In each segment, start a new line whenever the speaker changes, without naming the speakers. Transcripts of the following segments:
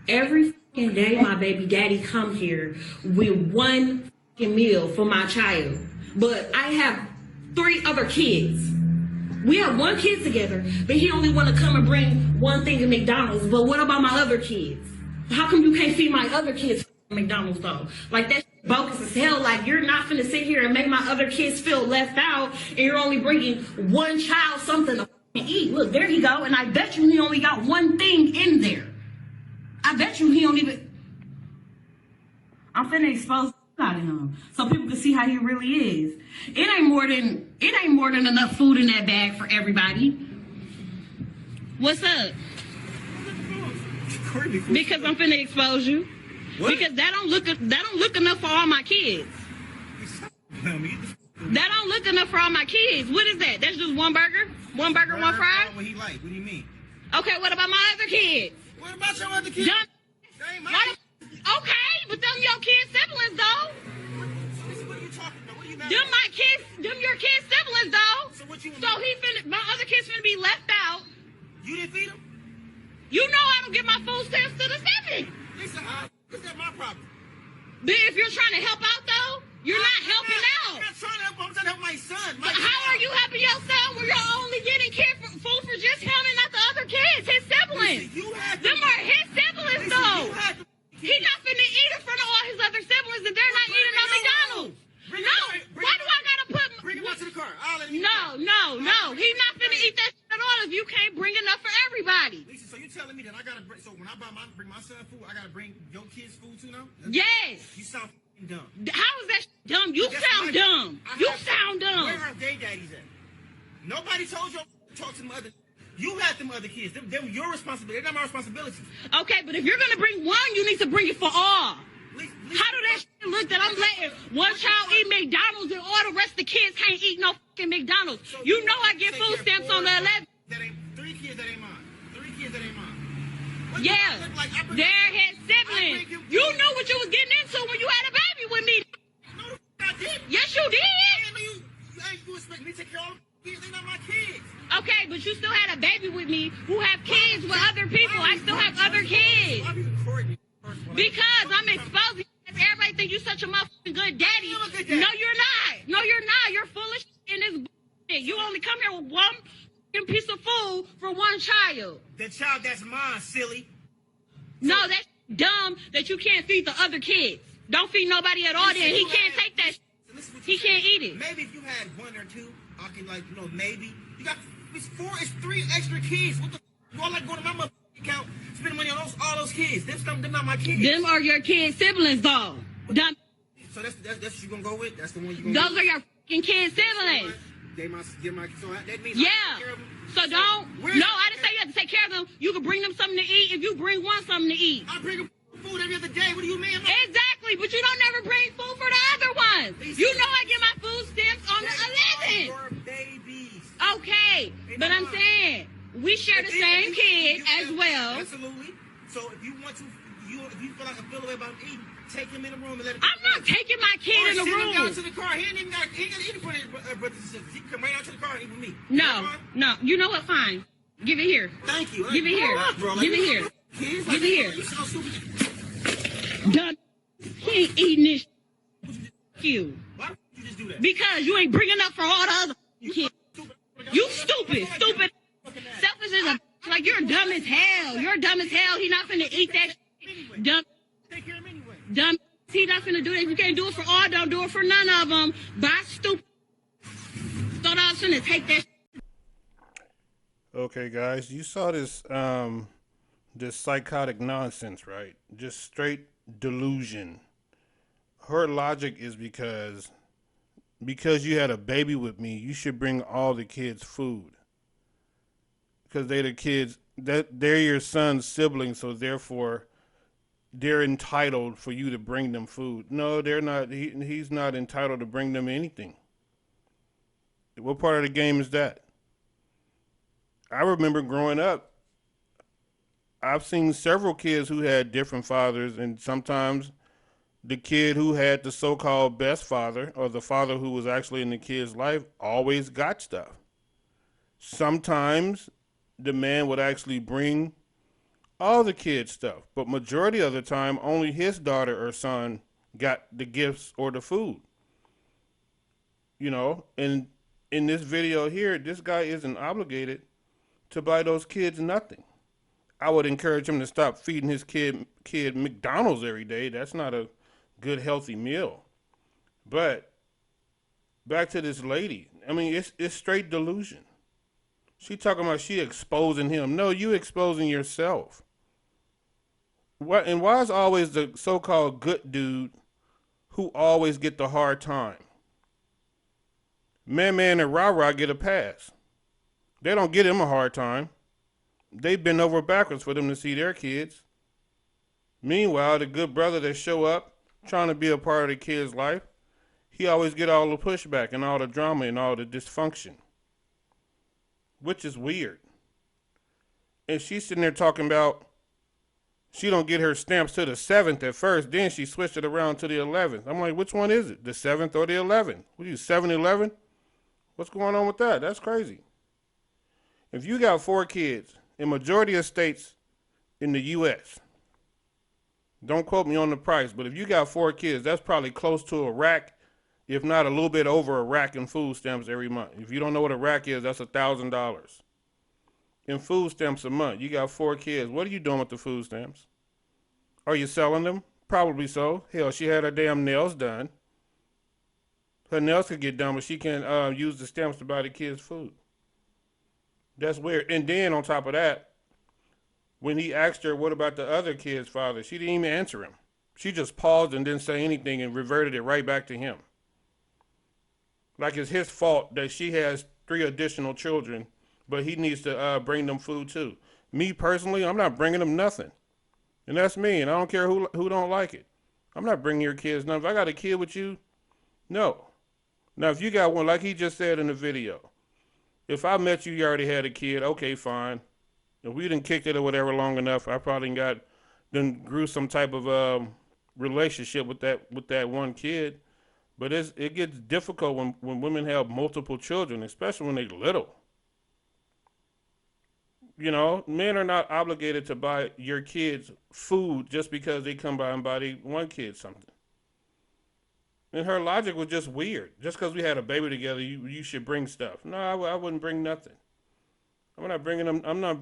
Every fucking day, my baby daddy come here with one fucking meal for my child. But I have 3 other kids. We have 1 kid together, but he only want to come and bring one thing to McDonald's. But what about my other kids? How come you can't feed my other kids McDonald's though? Like that's bogus as hell. Like you're not finna sit here and make my other kids feel left out, and you're only bringing one child something to eat. Look, there he go, and I bet you he only got one thing in there. I bet you he don't even. I'm finna expose out of him so people can see how he really is. It ain't more than enough food in that bag for everybody. What's up? Because I'm finna expose you. What? Because that don't look enough for all my kids. That don't look enough for all my kids. What is that? That's just one burger? One burger, one fry?
What he like? What do you mean?
Okay, what about my other kids?
What about your other kids?
Okay, but them your kids' siblings though.
What are you talking about? What are you mad
Them my kids, them your kids' siblings though.
So what you?
So my other kids finna be left out.
You didn't feed them?
You know I don't give my food stamps to the 7.
Lisa, is that my problem?
But if you're trying to help out though, you're not helping out.
I'm not trying to help. I'm trying to help my son.
But how are you helping your son when you're only getting food for just him and not the other kids, his siblings?
Lisa,
them are his siblings though. He's not finna eat in front of all his other siblings, and they're not eating on McDonald's. Why do I gotta put?
Bring him out to the car. I'll let him
No. He's not finna eat that shit at all if you can't bring enough for everybody.
Lisa, so you telling me that I gotta bring? So when I bring my son food, I gotta bring your kids food too now?
Yes.
You sound dumb.
How is that dumb? You sound dumb. You sound dumb.
Where are their daddies at? Nobody told you to talk to them other. You had them other kids. Them your responsibility. They're not my responsibility.
Okay, but if you're gonna bring one, you need to bring it for all. How do that shit look that I'm letting one child eat McDonald's and all the rest of the kids can't eat no fucking McDonald's? So you know I get food stamps on the 11th.
That ain't 3 kids that ain't mine. 3 kids that ain't mine.
Yeah, they're his siblings. You knew what you was getting into when you had a baby with me.
No, I didn't.
Yes, you did.
You expect me to take care of all the kids? They're not my kids.
Okay, but you still had a baby with me who have kids with other people. I still have other kids.
Why are you recording me?
Because I'm exposing you. Everybody think you such a motherfucking good daddy. No, you're not. No, you're not. You're full of shit in this bullshit. You only come here with one piece of food for one child.
The child that's mine, silly.
No, that's dumb that you can't feed the other kids. Don't feed nobody at all then. He can't take that shit. He can't eat it.
Maybe if you had 1 or 2, I can maybe. You got, it's 3 extra kids. What the you all like going to my motherfucking account, spending money on all those kids. Them not my kids.
Them are your kids' siblings though. Dumb.
So that's what you gonna go with? That's the one you gonna
Those are your fucking kids' siblings.
So that means
yeah.
I take care of them.
So don't. No, I didn't say you have to take care of them. You can bring them something to eat if you bring one something to eat.
I bring them food every other day. What do you mean?
Exactly, but you don't never bring food for the other ones. You know I get my food stamps on the 11th.
Your babies.
Okay, but I'm saying we share the same kid as well.
Absolutely. So if you want to, if you feel like I feel the way about eating, take him in the room and let him.
I'm not taking my kid in the room.
Send him down to the car. He ain't got to eat in front of brothers and sisters. He can come right out to the car and eat with me.
No. You know what? Fine. Give it here.
Thank you.
Give it here. Give it here. Give it here.
You sound stupid.
Done. He ain't eating this. You.
Why would you just do that?
Because you ain't bringing up for all the other kids. You stupid. Selfish as a. Like you're dumb as hell. You're dumb as hell. He not finna eat that shit. Dumb.
Take care of him anyway.
Dumb. He not finna do that. If you can't do it for all, don't do it for none of them. Bye, stupid. Thought I was finna take that.
Okay, guys, you saw this this psychotic nonsense, right? Just straight delusion. Her logic is because you had a baby with me, you should bring all the kids food. Because they're the kids, they're your son's siblings, so therefore they're entitled for you to bring them food. No, they're not. He's not entitled to bring them anything. What part of the game is that? I remember growing up, I've seen several kids who had different fathers, and sometimes the kid who had the so-called best father, or the father who was actually in the kid's life, always got stuff. Sometimes the man would actually bring all the kids stuff, but majority of the time, only his daughter or son got the gifts or the food. And in this video here, this guy isn't obligated to buy those kids nothing. I would encourage him to stop feeding his kid McDonald's every day. That's not a good healthy meal. But back to this lady. I mean, it's straight delusion. She talking about she exposing him. No, you exposing yourself. What and why is always the so-called good dude who always get the hard time? Man and Rah get a pass. They don't get him a hard time. They bend over backwards for them to see their kids. Meanwhile, the good brother that show up trying to be a part of the kid's life, he always get all the pushback and all the drama and all the dysfunction, which is weird. And she's sitting there talking about she don't get her stamps to the 7th at first, then she switched it around to the 11th. I'm like, which one is it? The 7th or the 11th? What are you, 7-11? What's going on with that? That's crazy. If you got 4 kids in majority of states in the U.S., don't quote me on the price, but if you got 4 kids, that's probably close to a rack, if not a little bit over a rack in food stamps every month. If you don't know what a rack is, that's $1,000 in food stamps a month. You got 4 kids. What are you doing with the food stamps? Are you selling them? Probably so. Hell, she had her damn nails done. Her nails could get done, but she can't use the stamps to buy the kids food. That's weird. And then on top of that, when he asked her what about the other kid's father, she didn't even answer him. She just paused and didn't say anything and reverted it right back to him. Like it's his fault that she has 3 additional children, but he needs to bring them food too. Me personally, I'm not bringing them nothing. And that's me, and I don't care who don't like it. I'm not bringing your kids nothing. If I got a kid with you, no. Now, if you got one, like he just said in the video, if I met you, you already had a kid, okay, fine. If we done kicked it or whatever long enough, I probably done grew some type of relationship with that one kid. But it gets difficult when women have multiple children, especially when they're little. Men are not obligated to buy your kids food just because they come by and buy one kid something. And her logic was just weird. Just because we had a baby together, you should bring stuff. No, I wouldn't bring nothing. I'm not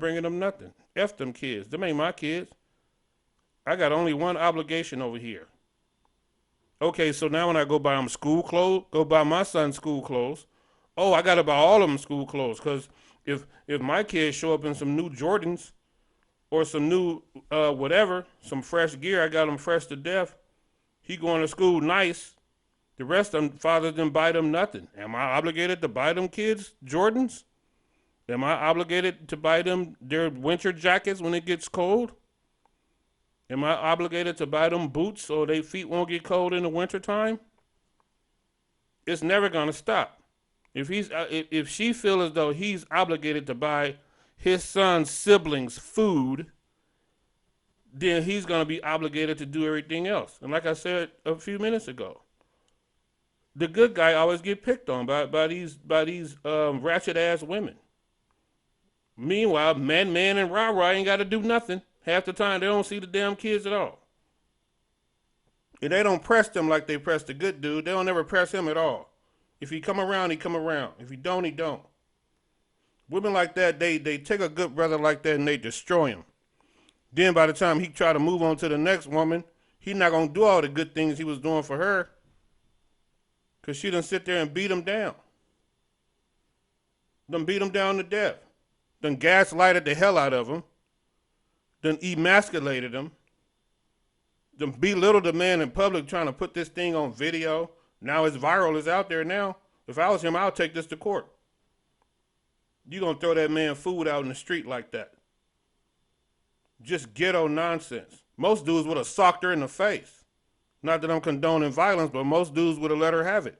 bringing them nothing. F them kids. Them ain't my kids. I got only one obligation over here. Okay, so now when I go buy them school clothes, go buy my son school clothes. Oh, I got to buy all of them school clothes because if my kids show up in some new Jordans or some new whatever, some fresh gear, I got them fresh to death. He going to school nice. The rest of them fathers didn't buy them nothing. Am I obligated to buy them kids Jordans? Am I obligated to buy them their winter jackets when it gets cold? Am I obligated to buy them boots so their feet won't get cold in the wintertime? It's never going to stop. If she feels as though he's obligated to buy his son's siblings food, then he's going to be obligated to do everything else. And like I said a few minutes ago, the good guy always get picked on by these ratchet ass women. Meanwhile, man and rah ain't got to do nothing. Half the time they don't see the damn kids at all. And they don't press them like they press the good dude. They don't ever press him at all. If he come around, he come around. If he don't, he don't. Women like that, they take a good brother like that and they destroy him. Then by the time he try to move on to the next woman, he not going to do all the good things he was doing for her. Because she done sit there and beat him down. Done beat him down to death. Done gaslighted the hell out of him. Done emasculated him. Done belittled the man in public trying to put this thing on video. Now it's viral. It's out there now. If I was him, I'll take this to court. You gonna throw that man food out in the street like that. Just ghetto nonsense. Most dudes would have socked her in the face. Not that I'm condoning violence, but most dudes would have let her have it.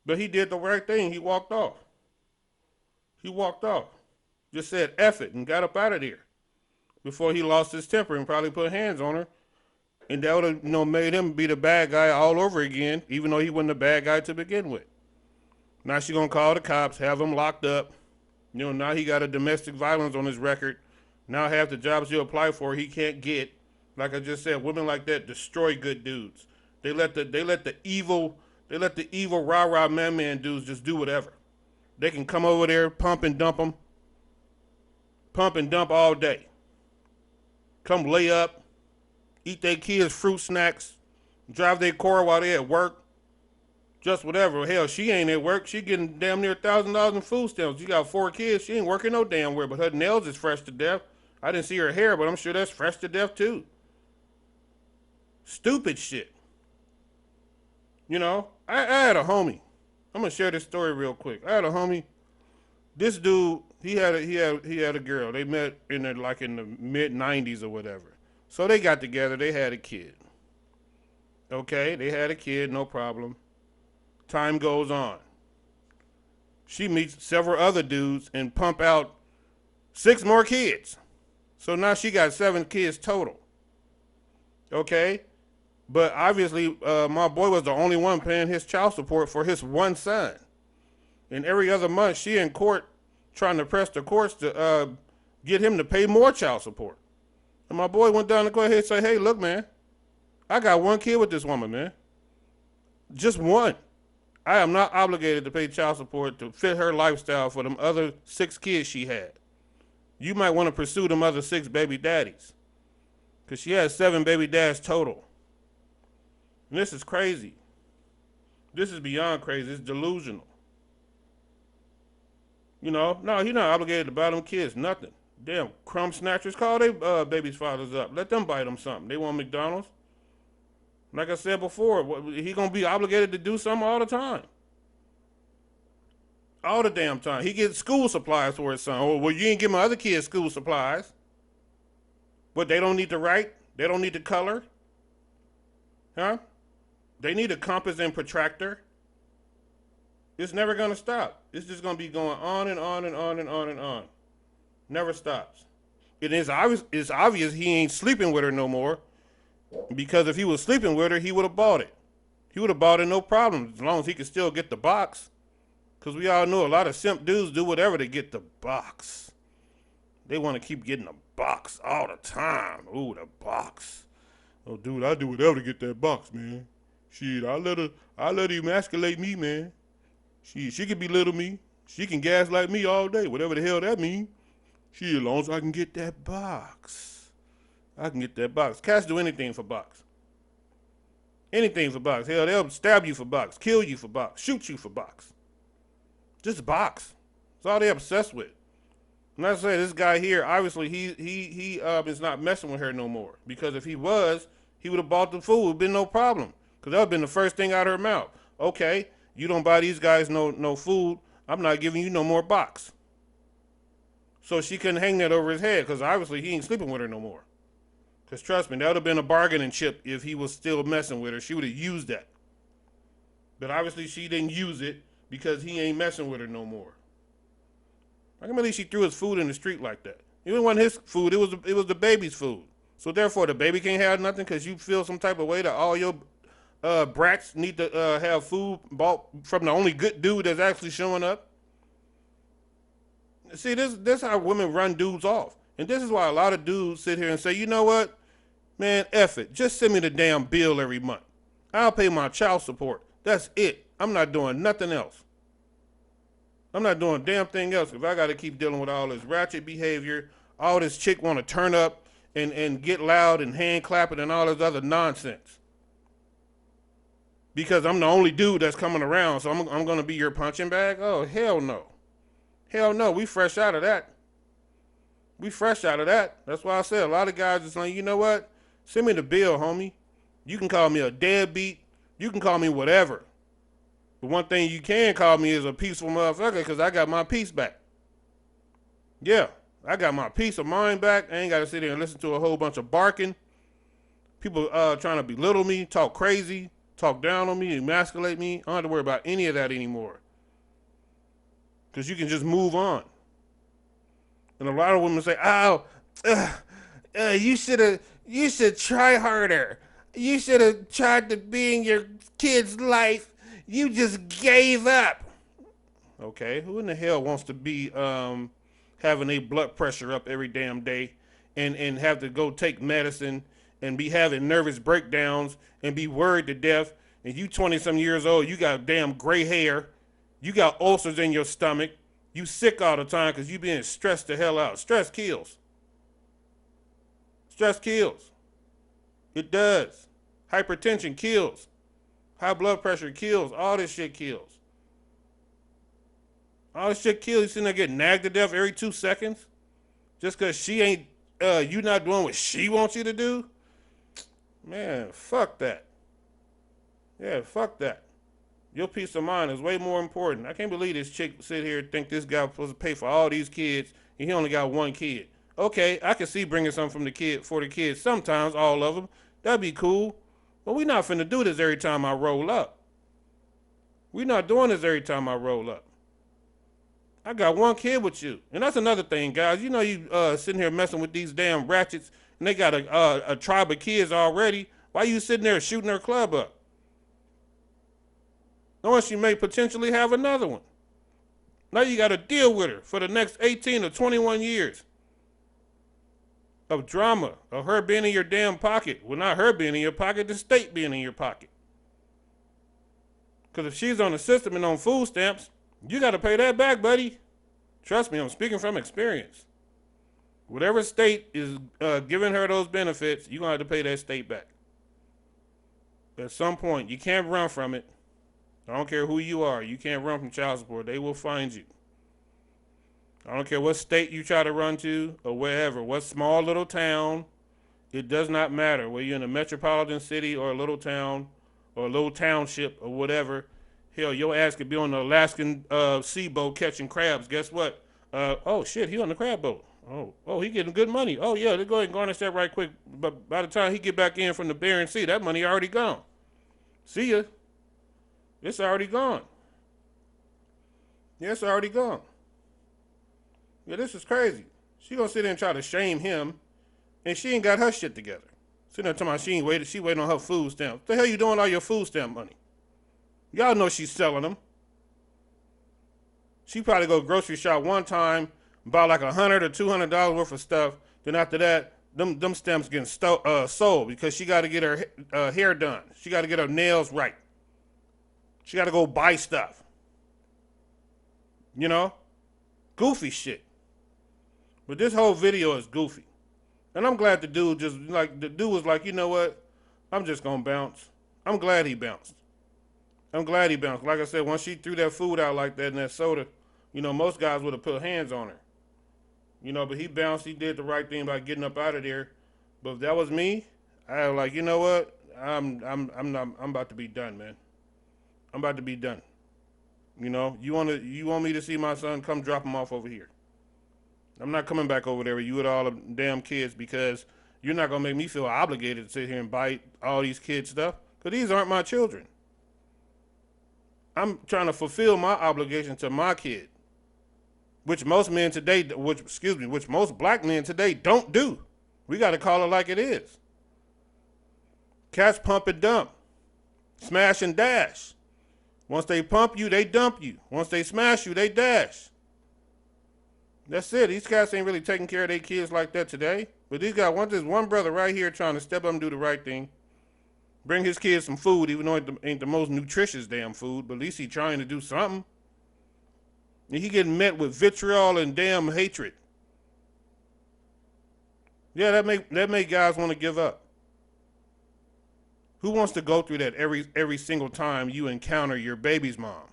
But he did the right thing. He walked off. Just said F it and got up out of there before he lost his temper and probably put hands on her. And that would have made him be the bad guy all over again, even though he wasn't the bad guy to begin with. Now she's going to call the cops, have him locked up. Now he got a domestic violence on his record Now half the jobs you apply for, he can't get. Like I just said, women like that destroy good dudes. They let the evil rah rah man dudes just do whatever. They can come over there, pump and dump them, pump and dump all day. Come lay up, eat their kids' fruit snacks, drive their car while they at work, just whatever. Hell, she ain't at work. She getting damn near $1,000 in food stamps. She got 4 kids. She ain't working no damn where, but her nails is fresh to death. I didn't see her hair, but I'm sure that's fresh to death too. Stupid shit. You know, I had a homie. I'm gonna share this story real quick. I had a homie. This dude, he had a girl. They met in the mid '90s or whatever. So they got together. They had a kid. Okay, they had a kid, no problem. Time goes on. She meets several other dudes and pump out 6 more kids. So now she got 7 kids total. Okay, but obviously my boy was the only one paying his child support for his one son. And every other month she in court trying to press the courts to get him to pay more child support. And my boy went down to go ahead and say, hey, look, man, I got 1 kid with this woman, man. Just 1. I am not obligated to pay child support to fit her lifestyle for them other 6 kids she had. You might want to pursue them other 6 baby daddies. Because she has 7 baby dads total. And this is crazy. This is beyond crazy. It's delusional. You know, no, he's not obligated to buy them kids nothing. Damn, crumb snatchers, call their babies' fathers up. Let them buy them something. They want McDonald's. Like I said before, he gonna be obligated to do something all the time. All the damn time. He gets school supplies for his son. Oh, well, you ain't give my other kids school supplies. But they don't need to write. They don't need to color. Huh? They need a compass and protractor. It's never gonna stop. It's just gonna be going on and on and on and on and on. Never stops. It is obvious. It's obvious he ain't sleeping with her no more. Because if he was sleeping with her, he would have bought it. He would have bought it no problem, as long as he could still get the box. Because we all know a lot of simp dudes do whatever to get the box. They want to keep getting the box all the time. Ooh, the box. Oh, dude, I do whatever to get that box, man. Shit, I let her emasculate me, man. She can belittle me. She can gaslight me all day, whatever the hell that means. Shit, as long as I can get that box. I can get that box. Cats do anything for box. Anything for box. Hell, they'll stab you for box, kill you for box, shoot you for box. Just box. That's all they're obsessed with. And I say this guy here, obviously he is not messing with her no more. Because if he was, he would have bought the food. It would have been no problem. Because that would have been the first thing out of her mouth. Okay, you don't buy these guys no food. I'm not giving you no more box. So she couldn't hang that over his head because obviously he ain't sleeping with her no more. Because trust me, that would have been a bargaining chip if he was still messing with her. She would have used that. But obviously she didn't use it because he ain't messing with her no more. I can't believe she threw his food in the street like that. It wasn't his food, it was the baby's food. So therefore the baby can't have nothing because you feel some type of way that all your brats need to have food bought from the only good dude that's actually showing up. See, this is how women run dudes off. And this is why a lot of dudes sit here and say, you know what? Man, F it. Just send me the damn bill every month. I'll pay my child support. That's it. I'm not doing nothing else. I'm not doing a damn thing else if I got to keep dealing with all this ratchet behavior, all this chick want to turn up and get loud and hand clapping and all this other nonsense. Because I'm the only dude that's coming around, so I'm going to be your punching bag? Oh, hell no. Hell no. We fresh out of that. We fresh out of that. That's why I said a lot of guys is like, you know what? Send me the bill, homie. You can call me a deadbeat. You can call me whatever. The one thing you can call me is a peaceful motherfucker because I got my peace back. Yeah, I got my peace of mind back. I ain't got to sit there and listen to a whole bunch of barking. People trying to belittle me, talk crazy, talk down on me, emasculate me. I don't have to worry about any of that anymore. Because you can just move on. And a lot of women say, oh, you should try harder. You should have tried to be in your kid's life. You just gave up. Okay, who in the hell wants to be having their blood pressure up every damn day and have to go take medicine and be having nervous breakdowns and be worried to death. And you 20-some years old, you got damn gray hair. You got ulcers in your stomach. You sick all the time because you being stressed the hell out. Stress kills. Stress kills. It does. Hypertension kills. High blood pressure kills. All this shit kills. All this shit kills. You sitting there getting nagged to death every 2 seconds just because she ain't, you not doing what she wants you to do? Man, fuck that. Yeah, fuck that. Your peace of mind is way more important. I can't believe this chick sit here and think this guy was supposed to pay for all these kids and he only got one kid. Okay, I can see bringing something from the kid for the kids sometimes, all of them. That'd be cool. But we not finna do this every time I roll up. We not doing this every time I roll up. I got one kid with you. And that's another thing, guys. You know you sitting here messing with these damn ratchets and they got a tribe of kids already. Why you sitting there shooting their club up? Knowing she may potentially have another one. Now you got to deal with her for the next 18 or 21 years of drama, of her being in your damn pocket. Well, not her being in your pocket, the state being in your pocket. Because if she's on the system and on food stamps, you got to pay that back, buddy. Trust me, I'm speaking from experience. Whatever state is giving her those benefits, you're going to have to pay that state back. At some point, you can't run from it. I don't care who you are. You can't run from child support. They will find you. I don't care what state you try to run to or wherever, what small little town. It does not matter whether you're in a metropolitan city or a little town or a little township or whatever. Hell, your ass could be on the Alaskan sea boat catching crabs. Guess what? Oh, shit, he on the crab boat. Oh, he getting good money. Oh, yeah, let's go ahead and garnish that right quick. But by the time he get back in from the Bering Sea, that money already gone. See ya. It's already gone. Yeah, it's already gone. Yeah, this is crazy. She gonna sit there and try to shame him, and she ain't got her shit together. Sitting there talking about she waiting on her food stamps. What the hell you doing with all your food stamp money? Y'all know she's selling them. She probably go grocery shop one time, buy like $100 or $200 worth of stuff. Then after that, them stamps getting sold because she got to get her hair done. She got to get her nails right. She got to go buy stuff. You know? Goofy shit. But this whole video is goofy. And I'm glad the dude was like, you know what? I'm just going to bounce. I'm glad he bounced. I'm glad he bounced. Like I said, once she threw that food out like that in that soda, you know, most guys would have put hands on her. You know, but he bounced. He did the right thing by getting up out of there. But if that was me, I was like, you know what? I'm about to be done, man. I'm about to be done. You know, you want me to see my son, come drop him off over here. I'm not coming back over there with you with all the damn kids because you're not going to make me feel obligated to sit here and buy all these kids stuff because these aren't my children. I'm trying to fulfill my obligation to my kid, which most black men today don't do. We got to call it like it is. Cats pump and dump. Smash and dash. Once they pump you, they dump you. Once they smash you, they dash. That's it. These cats ain't really taking care of their kids like that today. But these guys, there's one brother right here trying to step up and do the right thing. Bring his kids some food, even though it ain't the most nutritious damn food. But at least he trying to do something. And he getting met with vitriol and damn hatred. Yeah, that make guys want to give up. Who wants to go through that every single time you encounter your baby's mom?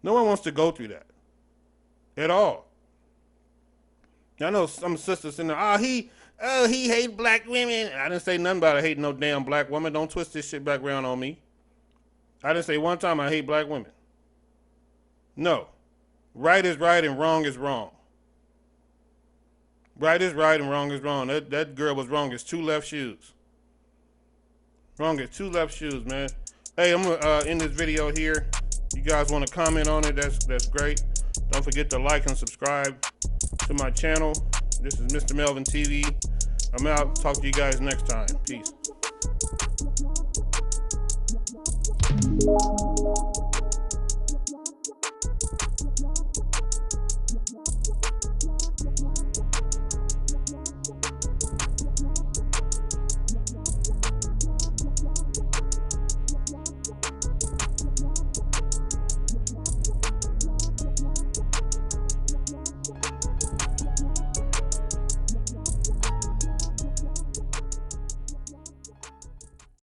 No one wants to go through that. At all. I know some sisters in there, he hate black women. I didn't say nothing about hating no damn black woman. Don't twist this shit back around on me. I didn't say one time I hate black women. No. Right is right and wrong is wrong. Right is right and wrong is wrong. That girl was wrong as two left shoes. Wrong as two left shoes, man. Hey, I'm going to end this video here. You guys want to comment on it, that's great. Don't forget to like and subscribe to my channel. This is MrMelvinn TV. I'm out. Talk to you guys next time. Peace.